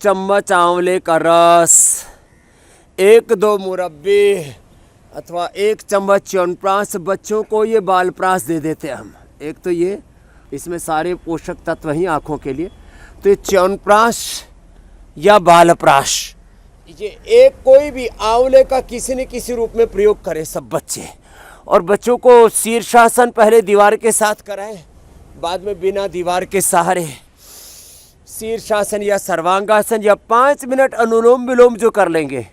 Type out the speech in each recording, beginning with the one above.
चम्मच आंवले का रस, 1-2 मुरब्बे अथवा 1 चम्मच च्यवनप्राश। बच्चों को ये बालप्राश दे देते हैं हम। एक तो ये, इसमें सारे पोषक तत्व हैं आँखों के लिए। तो ये च्यवनप्राश या बालप्राश, ये एक कोई भी आंवले का किसी न किसी रूप में प्रयोग करें सब बच्चे। और बच्चों को शीर्षासन पहले दीवार के साथ कराएं, बाद में बिना दीवार के सहारे शीर्षासन या सर्वांगासन या 5 मिनट अनुलोम विलोम जो कर लेंगे,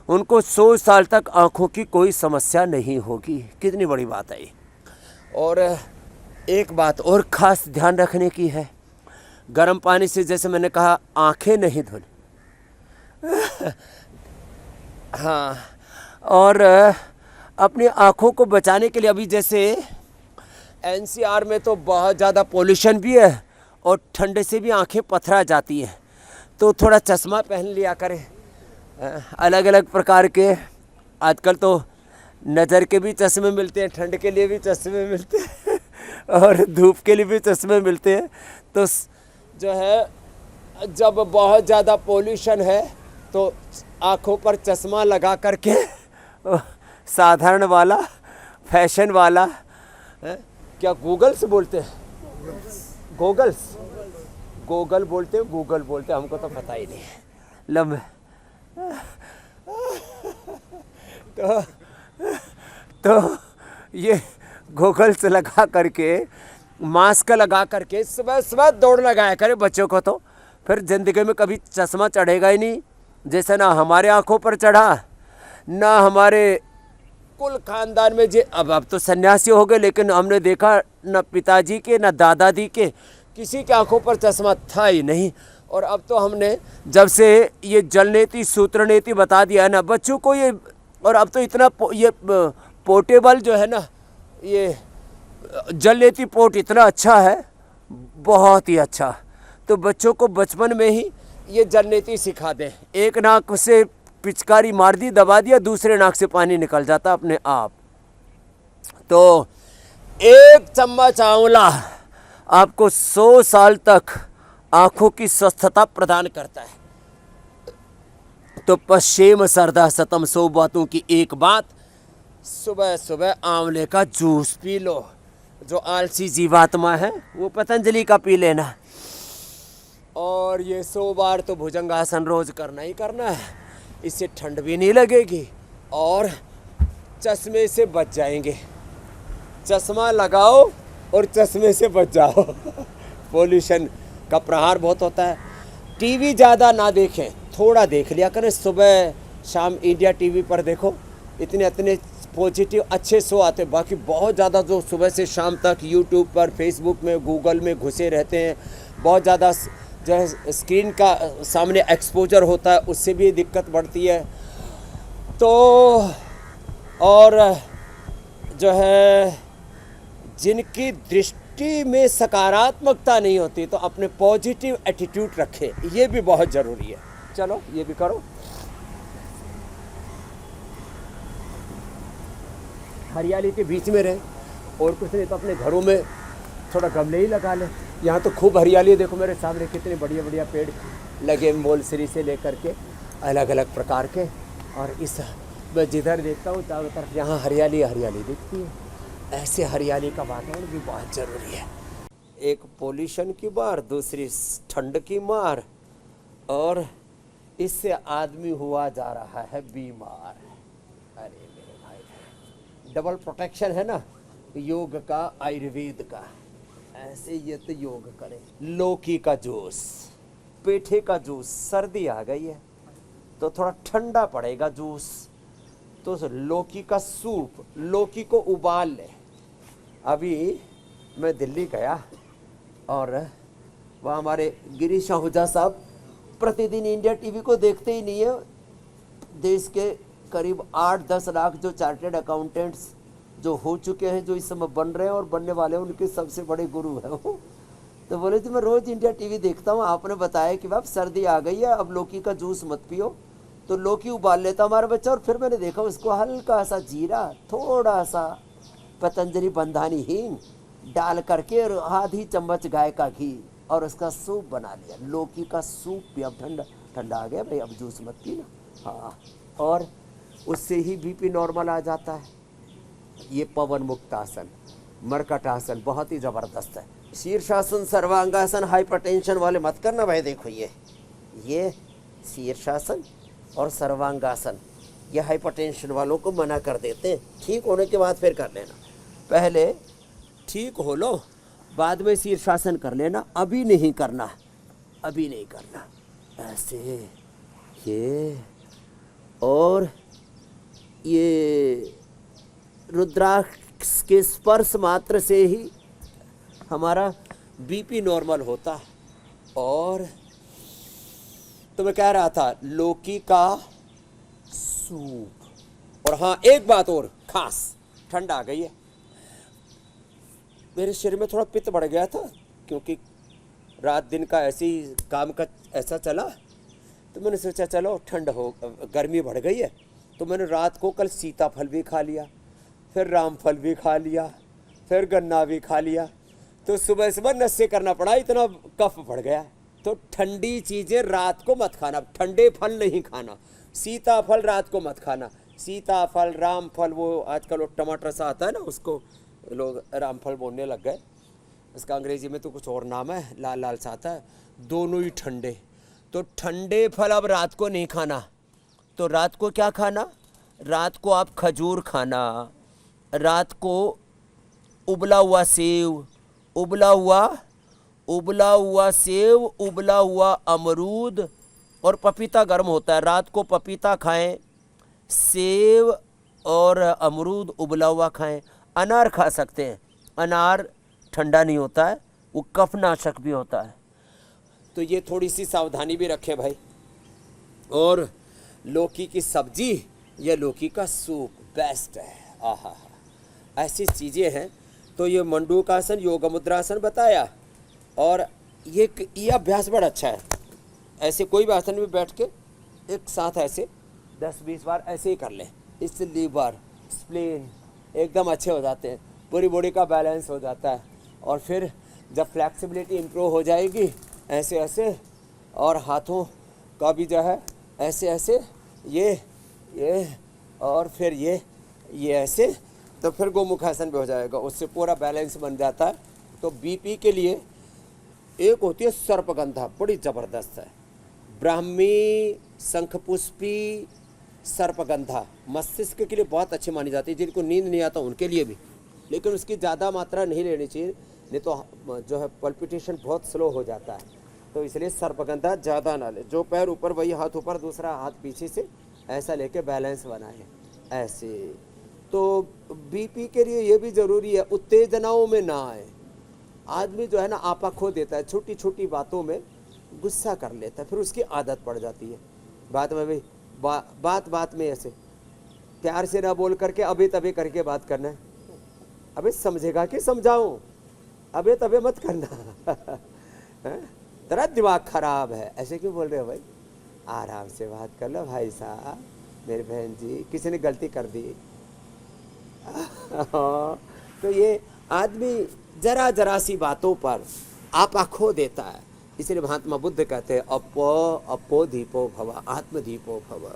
उनको 100 साल तक आँखों की कोई समस्या नहीं होगी। कितनी बड़ी बात है ये। और एक बात और ख़ास ध्यान रखने की है, गर्म पानी से जैसे मैंने कहा आँखें नहीं धोनी। हाँ, और अपनी आँखों को बचाने के लिए अभी जैसे एनसीआर में तो बहुत ज़्यादा पोल्यूशन भी है और ठंडे से भी आँखें पथरा जाती हैं, तो थोड़ा चश्मा पहन लिया करें। अलग अलग प्रकार के आजकल तो नज़र के भी चश्मे मिलते हैं, ठंड के लिए भी चश्मे मिलते हैं और धूप के लिए भी चश्मे मिलते हैं। तो जो है जब बहुत ज़्यादा पोल्यूशन है तो आँखों पर चश्मा लगा करके, साधारण वाला, फैशन वाला, क्या गूगल्स बोलते हैं, गोगल्स, गूगल बोलते हैं, गूगल बोलते हैं, हमको तो पता ही नहीं है लम्बे। तो ये गॉगल्स लगा करके, मास्क लगा करके सुबह सुबह दौड़ लगाया करे बच्चों को, तो फिर ज़िंदगी में कभी चश्मा चढ़ेगा ही नहीं। जैसे ना हमारे आँखों पर चढ़ा, ना हमारे कुल खानदान में जे अब तो सन्यासी हो गए, लेकिन हमने देखा न पिताजी के न दादाजी के किसी के आँखों पर चश्मा था ही नहीं। और अब तो हमने जब से ये जल नीति सूत्र नीति बता दिया है ना बच्चों को ये, और अब तो इतना ये पोर्टेबल जो है ना, ये जल नीति पोर्ट इतना अच्छा है, बहुत ही अच्छा। तो बच्चों को बचपन में ही ये जल नीति सिखा दें। एक नाक से पिचकारी मार दी, दबा दिया, दूसरे नाक से पानी निकल जाता अपने आप। तो 1 चम्मच आंवला आपको 100 साल तक आँखों की स्वस्थता प्रदान करता है। तो पश्चिम सरदा सतम 100 बातों की एक बात, सुबह सुबह आंवले का जूस पी लो। जो आलसी जीवात्मा है वो पतंजलि का पी लेना। और ये 100 बार तो भुजंगासन रोज करना ही करना है, इससे ठंड भी नहीं लगेगी और चश्मे से बच जाएंगे। चश्मा लगाओ और चश्मे से बच जाओ। पोल्यूशन का प्रहार बहुत होता है। टीवी ज़्यादा ना देखें, थोड़ा देख लिया करें। सुबह शाम इंडिया टीवी पर देखो, इतने पॉजिटिव अच्छे शो आते हैं। बाकी बहुत ज़्यादा जो सुबह से शाम तक यूट्यूब पर, फेसबुक में, गूगल में घुसे रहते हैं, बहुत ज़्यादा जो है स्क्रीन का सामने एक्सपोजर होता है, उससे भी दिक्कत बढ़ती है। तो और जो है जिनकी दृष्टि में सकारात्मकता नहीं होती, तो अपने पॉजिटिव एटीट्यूड रखें, ये भी बहुत ज़रूरी है। चलो ये भी करो। हरियाली के बीच में रहे, और कुछ नहीं तो अपने घरों में थोड़ा गमले ही लगा लें। यहाँ तो खूब हरियाली है, देखो मेरे सामने कितने बढ़िया बढ़िया पेड़ लगे, मोलसरी से लेकर के अलग अलग प्रकार के। और इस मैं जिधर देखता हूँ चारों तरफ यहाँ हरियाली हरियाली दिखती है। ऐसे हरियाली का वातावरण भी बहुत ज़रूरी है। एक पोल्यूशन की मार, दूसरी ठंड की मार, और इससे आदमी हुआ जा रहा है बीमार। अरे मेरे भाई, डबल प्रोटेक्शन है ना योग का, आयुर्वेद का। ऐसे ये तो योग करें। लौकी का जूस, पेठे का जूस, सर्दी आ गई है तो थोड़ा ठंडा पड़ेगा जूस, तो लौकी का सूप, लौकी को उबाल ले। अभी मैं दिल्ली गया और वहाँ हमारे गिरीश आहूजा साहब प्रतिदिन इंडिया टीवी को देखते ही नहीं है। देश के करीब 8-10 लाख जो चार्टेड अकाउंटेंट्स जो हो चुके हैं, जो इस समय बन रहे हैं और बनने वाले हैं, उनके सबसे बड़े गुरु हैं वो। तो बोले जी मैं रोज़ इंडिया टीवी देखता हूँ, आपने बताया कि बाप सर्दी आ गई है, अब लौकी का जूस मत पियो। तो लौकी उबाल लेता हमारा बच्चा, और फिर मैंने देखा उसको हल्का सा जीरा, थोड़ा सा पतंजलि बंधानी हींग डाल करके और आधी चम्मच गाय का घी, और उसका सूप बना लिया, लौकी का सूप भी। अब ठंडा ठंडा आ गया भाई, अब जूस मत पीना। हाँ, और उससे ही बीपी नॉर्मल आ जाता है। ये पवन मुक्त आसन, मरकट आसन बहुत ही ज़बरदस्त है। शीर्षासन, सर्वांगासन हाइपरटेंशन वाले मत करना भाई। देखो ये शीर्षासन और सर्वांगासन ये हाइपरटेंशन वालों को मना कर देते हैं। ठीक होने के बाद फिर कर लेना। पहले ठीक हो लो, बाद में शीर्षासन कर लेना। अभी नहीं करना, अभी नहीं करना। ऐसे ये, और ये रुद्राक्ष के स्पर्श मात्र से ही हमारा बीपी नॉर्मल होता है। और तो मैं कह रहा था लौकी का सूप। और हाँ, एक बात और खास, ठंड आ गई है, मेरे शरीर में थोड़ा पित्त बढ़ गया था, क्योंकि रात दिन का ऐसे ही काम का ऐसा चला। तो मैंने सोचा चलो ठंड हो, गर्मी बढ़ गई है, तो मैंने रात को कल सीताफल भी खा लिया, फिर रामफल भी खा लिया, फिर गन्ना भी खा लिया। तो सुबह सुबह नशे करना पड़ा, इतना कफ बढ़ गया। तो ठंडी चीज़ें रात को मत खाना, ठंडे फल नहीं खाना। सीताफल रात को मत खाना, सीताफल, रामफल, वो आजकल वो टमाटर सा आता है ना, उसको लोग रामफल बोलने लग गए। इसका अंग्रेजी में तो कुछ और नाम है, लाल लाल सा आता है। दोनों ही ठंडे। तो ठंडे फल अब रात को नहीं खाना। तो रात को क्या खाना? रात को आप खजूर खाना, रात को उबला हुआ सेव, उबला हुआ सेव, उबला हुआ अमरूद, और पपीता गर्म होता है, रात को पपीता खाएं, सेव और अमरूद उबला हुआ खाएं। अनार खा सकते हैं, अनार ठंडा नहीं होता है, वो कफनाशक भी होता है। तो ये थोड़ी सी सावधानी भी रखें भाई। और लौकी की सब्जी या लौकी का सूप बेस्ट है। आहा, ऐसी चीज़ें हैं। तो ये मंडूकासन, योग मुद्रासन बताया, और ये अभ्यास बड़ा अच्छा है। ऐसे कोई भी आसन में बैठ के एक साथ ऐसे 10-20 बार ऐसे ही कर लें, इससे लीवर, स्प्लीन एकदम अच्छे हो जाते हैं, पूरी बॉडी का बैलेंस हो जाता है। और फिर जब फ्लैक्सिबिलिटी इम्प्रूव हो जाएगी, ऐसे ऐसे, और हाथों का भी जो है ऐसे ऐसे, ये और फिर ये ऐसे, तो फिर गोमुखासन भी हो जाएगा, उससे पूरा बैलेंस बन जाता है। तो बीपी के लिए एक होती है सर्पगंधा, बड़ी ज़बरदस्त है, ब्राह्मी शंखपुष्पी सर्पगंधा, मस्तिष्क के लिए बहुत अच्छी मानी जाती है। जिनको नींद नहीं आता उनके लिए भी, लेकिन उसकी ज़्यादा मात्रा नहीं लेनी चाहिए, नहीं तो जो है पल्पिटेशन बहुत स्लो हो जाता है। तो इसलिए सर्पगंधा ज़्यादा ना ले। जो पैर ऊपर वही हाथ ऊपर, दूसरा हाथ पीछे से, ऐसा लेके बैलेंस बनाए ऐसे। तो बीपी के लिए ये भी ज़रूरी है, उत्तेजनाओं में ना आए। आदमी जो है ना आपा खो देता है, छोटी छोटी बातों में गुस्सा कर लेता है, फिर उसकी आदत पड़ जाती है। बात में भी बात में ऐसे प्यार से ना बोल करके अबे तबे करके बात करना है। अबे समझेगा कि समझाऊं? अबे तबे मत करना। तेरा दिमाग खराब है, ऐसे क्यों बोल रहे हो भाई? आराम से बात कर लो भाई साहब, मेरी बहन जी, किसी ने गलती कर दी। तो ये आदमी जरा जरा सी बातों पर आपा खो देता है। इसलिए महात्मा बुद्ध कहते हैं अपो दीपो भव, आत्मदीपो भव।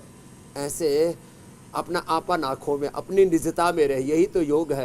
ऐसे अपना आपा ना खो में, अपनी निजता में रहे, यही तो योग है।